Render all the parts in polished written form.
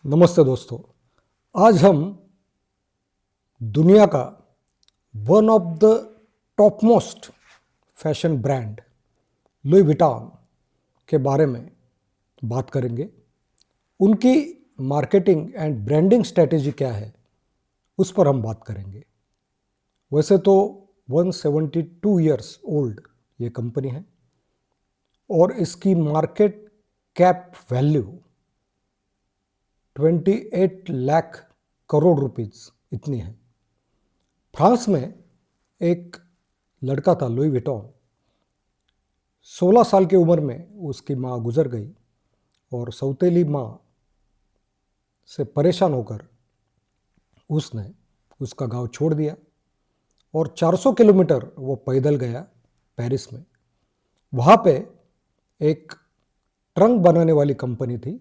नमस्ते दोस्तों। आज हम दुनिया का one of the top most fashion brand Louis Vuitton के बारे में बात करेंगे। उनकी मार्केटिंग एंड ब्रांडिंग स्ट्रेटेजी क्या है, उस पर हम बात करेंगे। वैसे तो 172 ईयर्स ओल्ड ये कंपनी है और इसकी market cap value 28 lakh crore rupees इतनी है। फ्रांस में एक लड़का था लुई विटॉन। 16 साल की उम्र में उसकी माँ गुजर गई और सौतेली माँ से परेशान होकर उसने उसका गांव छोड़ दिया और 400 किलोमीटर वो पैदल गया पेरिस में। वहाँ पे एक ट्रंक बनाने वाली कंपनी थी,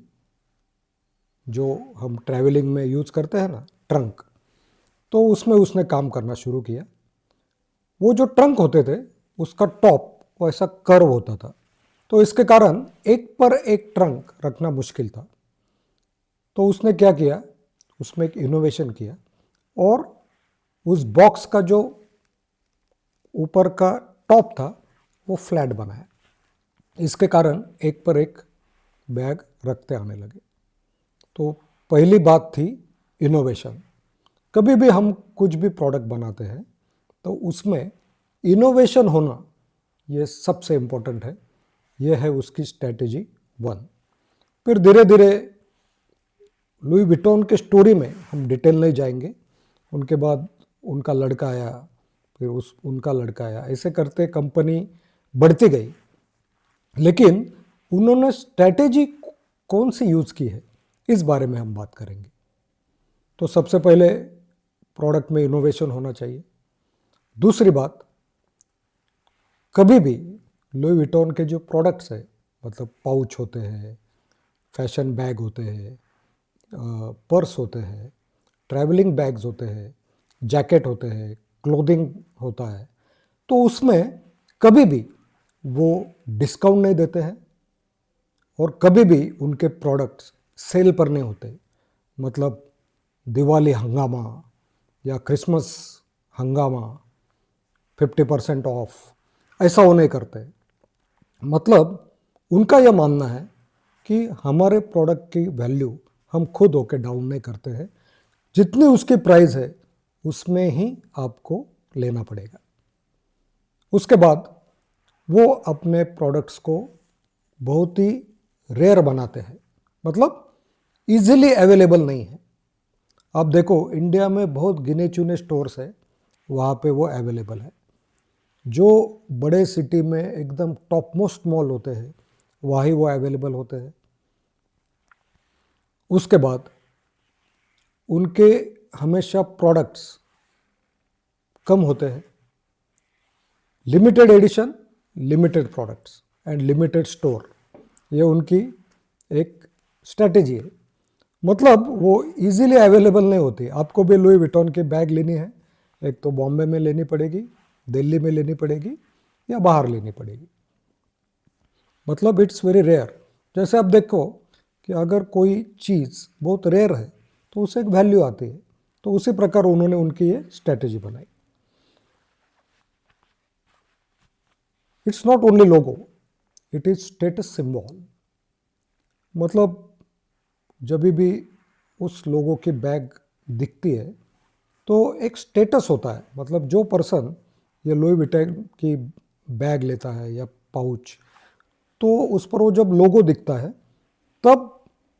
जो हम ट्रैवलिंग में यूज़ करते हैं ना, ट्रंक। तो उसमें उसने काम करना शुरू किया। वो जो ट्रंक होते थे उसका टॉप वैसा कर्व होता था, तो इसके कारण एक पर एक ट्रंक रखना मुश्किल था। तो उसने क्या किया, उसमें एक इनोवेशन किया और उस बॉक्स का जो ऊपर का टॉप था वो फ्लैट बनाया। इसके कारण एक पर एक बैग रखते आने लगे। तो पहली बात थी इनोवेशन। कभी भी हम कुछ भी प्रोडक्ट बनाते हैं तो उसमें इनोवेशन होना ये सबसे इम्पोर्टेंट है। यह है उसकी स्ट्रैटेजी 1। फिर धीरे धीरे लुई विटॉन के स्टोरी में हम डिटेल नहीं जाएंगे। उनके बाद उनका लड़का आया, फिर उनका लड़का आया, ऐसे करते कंपनी बढ़ती गई। लेकिन उन्होंने स्ट्रैटेजी कौन सी यूज़ की है, इस बारे में हम बात करेंगे। तो सबसे पहले प्रोडक्ट में इनोवेशन होना चाहिए। दूसरी बात, कभी भी लुई विटॉन के जो प्रोडक्ट्स है, मतलब पाउच होते हैं, फैशन बैग होते हैं, पर्स होते हैं, ट्रैवलिंग बैग्स होते हैं, जैकेट होते हैं, क्लोथिंग होता है, तो उसमें कभी भी वो डिस्काउंट नहीं देते हैं और कभी भी उनके प्रोडक्ट्स सेल पर नहीं होते। मतलब दिवाली हंगामा या क्रिसमस हंगामा 50% ऑफ, ऐसा वो नहीं करते। मतलब उनका यह मानना है कि हमारे प्रोडक्ट की वैल्यू हम खुद होकर डाउन नहीं करते हैं। जितनी उसकी प्राइस है उसमें ही आपको लेना पड़ेगा। उसके बाद वो अपने प्रोडक्ट्स को बहुत ही रेयर बनाते हैं, मतलब इजीली अवेलेबल नहीं है। आप देखो, इंडिया में बहुत गिने चुने स्टोर्स है, वहाँ पे वो अवेलेबल है। जो बड़े सिटी में एकदम टॉप मोस्ट मॉल होते हैं वहीं वो अवेलेबल होते हैं। उसके बाद उनके हमेशा प्रोडक्ट्स कम होते हैं। Limited edition, limited products and limited store, ये उनकी एक स्ट्रेटेजी है। मतलब वो इजीली अवेलेबल नहीं होती। आपको भी लुई विटॉन की बैग लेनी है, एक तो बॉम्बे में लेनी पड़ेगी, दिल्ली में लेनी पड़ेगी या बाहर लेनी पड़ेगी। मतलब इट्स वेरी रेयर। जैसे आप देखो कि अगर कोई चीज़ बहुत रेयर है तो उसे एक वैल्यू आती है, तो उसी प्रकार उन्होंने उनकी ये स्ट्रेटेजी बनाई। It's not only logo, it is status symbol. मतलब जब भी उस लोगों की बैग दिखती है तो एक स्टेटस होता है। मतलब जो पर्सन ये लुई विटॉन की बैग लेता है या पाउच, तो उस पर वो जब लोगो दिखता है तब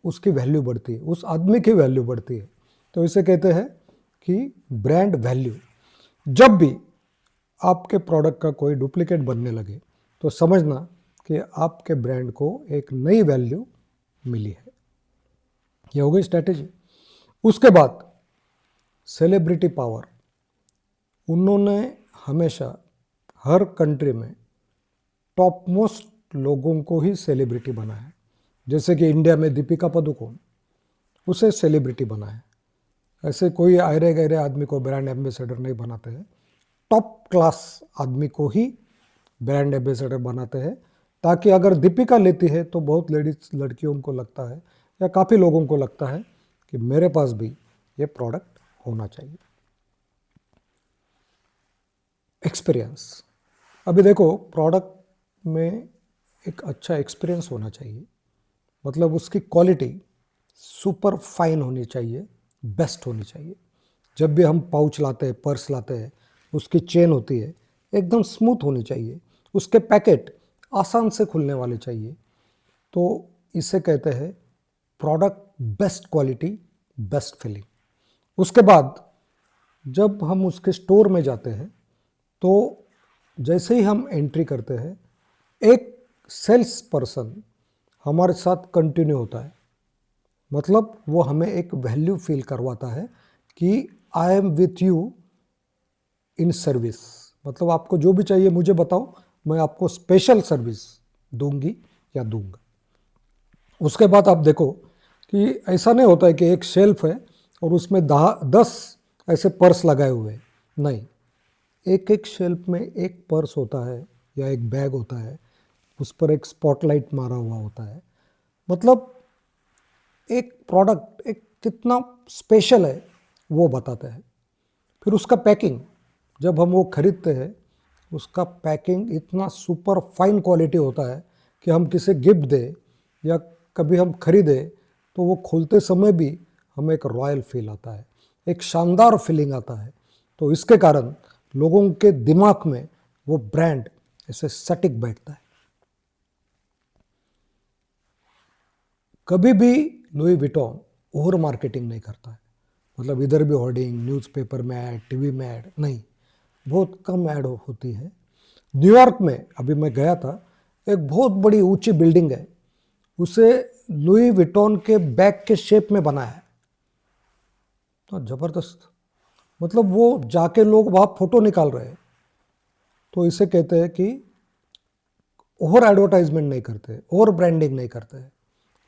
उसकी वैल्यू बढ़ती है, उस आदमी की वैल्यू बढ़ती है। तो इसे कहते हैं कि ब्रांड वैल्यू। जब भी आपके प्रोडक्ट का कोई डुप्लीकेट बनने लगे तो समझना कि आपके ब्रांड को एक नई वैल्यू मिली है। ये हो गई स्ट्रैटेजी। उसके बाद सेलिब्रिटी पावर। उन्होंने हमेशा हर कंट्री में टॉप मोस्ट लोगों को ही सेलिब्रिटी बनाया है। जैसे कि इंडिया में दीपिका पादुकोण, उसे सेलिब्रिटी बनाया। ऐसे कोई आयरे गहरे आदमी को ब्रांड एम्बेसडर नहीं बनाते हैं, टॉप क्लास आदमी को ही ब्रांड एम्बेसडर बनाते हैं, ताकि अगर दीपिका लेती है तो बहुत लेडीज लड़कियों को लगता है या काफ़ी लोगों को लगता है कि मेरे पास भी ये प्रोडक्ट होना चाहिए। एक्सपीरियंस, अभी देखो प्रोडक्ट में एक अच्छा एक्सपीरियंस होना चाहिए, मतलब उसकी क्वालिटी सुपर फाइन होनी चाहिए, बेस्ट होनी चाहिए। जब भी हम पाउच लाते हैं, पर्स लाते हैं, उसकी चेन होती है एकदम स्मूथ होनी चाहिए, उसके पैकेट आसान से खुलने वाले चाहिए। तो इसे कहते हैं product best quality best feeling. उसके बाद जब हम उसके स्टोर में जाते हैं तो जैसे ही हम एंट्री करते हैं, एक सेल्स पर्सन हमारे साथ कंटिन्यू होता है, मतलब वो हमें एक वैल्यू फील करवाता है कि I am with you in service, मतलब आपको जो भी चाहिए मुझे बताओ, मैं आपको स्पेशल सर्विस दूंगी या दूंगा। उसके बाद आप देखो कि ऐसा नहीं होता है कि एक शेल्फ है और उसमें 10 ऐसे पर्स लगाए हुए हैं, नहीं, एक एक शेल्फ में एक पर्स होता है या एक बैग होता है, उस पर एक स्पॉटलाइट मारा हुआ होता है, मतलब एक प्रोडक्ट एक कितना स्पेशल है वो बताता है। फिर उसका पैकिंग, जब हम वो खरीदते हैं उसका पैकिंग इतना सुपर फाइन क्वालिटी होता है कि हम किसी गिफ्ट दें या कभी हम खरीदें तो वो खोलते समय भी हमें एक रॉयल फील आता है, एक शानदार फीलिंग आता है। तो इसके कारण लोगों के दिमाग में वो ब्रांड ऐसे सटीक बैठता है। कभी भी लुई विटॉन ओवर मार्केटिंग नहीं करता है, मतलब इधर भी होर्डिंग, न्यूज़पेपर में ऐड, टीवी में ऐड नहीं, बहुत कम ऐड होती है। न्यूयॉर्क में अभी मैं गया था, एक बहुत बड़ी ऊंची बिल्डिंग है, उसे लुई विटॉन के बैग के शेप में बनाया है, तो ज़बरदस्त, मतलब वो जाके लोग वहाँ फोटो निकाल रहे हैं। तो इसे कहते हैं कि ओवर एडवर्टाइजमेंट नहीं करते, ओवर ब्रांडिंग नहीं करते,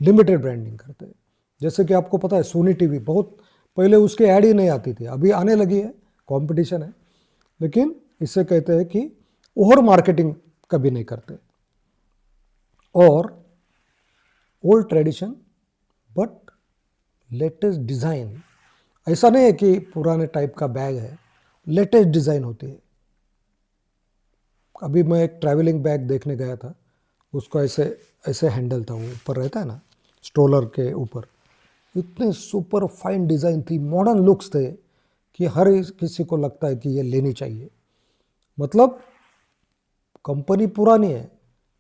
लिमिटेड ब्रांडिंग करते हैं। जैसे कि आपको पता है सोनी टीवी, बहुत पहले उसकी ऐड ही नहीं आती थी, अभी आने लगी है, कंपटीशन है, लेकिन इसे कहते हैं कि ओवर मार्केटिंग कभी नहीं करते। और old tradition but latest design, ऐसा नहीं है कि पुराने टाइप का बैग है, लेटेस्ट डिज़ाइन होती है। अभी मैं एक ट्रैवलिंग बैग देखने गया था, उसको ऐसे ऐसे हैंडल था, वो ऊपर रहता है ना स्ट्रोलर के ऊपर, इतने सुपर फाइन डिज़ाइन थी, मॉडर्न लुक्स थे कि हर किसी को लगता है कि ये लेनी चाहिए। मतलब कंपनी पुरानी है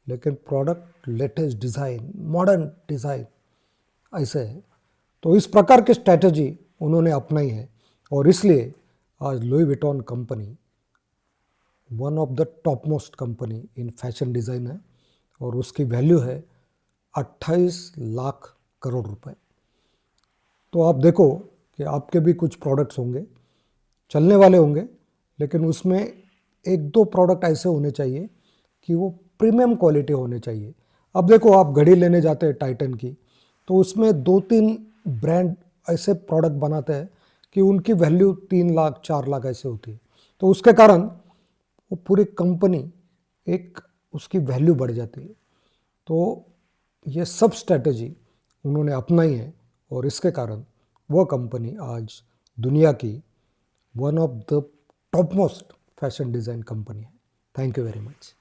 लेकिन product latest design, modern design ऐसे है। तो इस प्रकार की स्ट्रैटेजी उन्होंने अपनाई है और इसलिए आज Louis Vuitton company one of the top most company in fashion design है और उसकी वैल्यू है 28 लाख करोड़ रुपए। तो आप देखो कि आपके भी कुछ प्रोडक्ट्स होंगे, चलने वाले होंगे, लेकिन उसमें एक दो प्रोडक्ट ऐसे होने चाहिए कि वो प्रीमियम क्वालिटी होने चाहिए। अब देखो आप घड़ी लेने जाते हैं टाइटन की, तो उसमें 2-3 ब्रांड ऐसे प्रोडक्ट बनाते हैं कि उनकी वैल्यू 3 लाख 4 लाख ऐसे होती है। तो उसके कारण वो पूरी कंपनी एक उसकी वैल्यू बढ़ जाती है। तो ये सब स्ट्रैटेजी उन्होंने अपनाई है और इसके कारण वह कंपनी आज दुनिया की one of the top most fashion design company है। Thank you very much.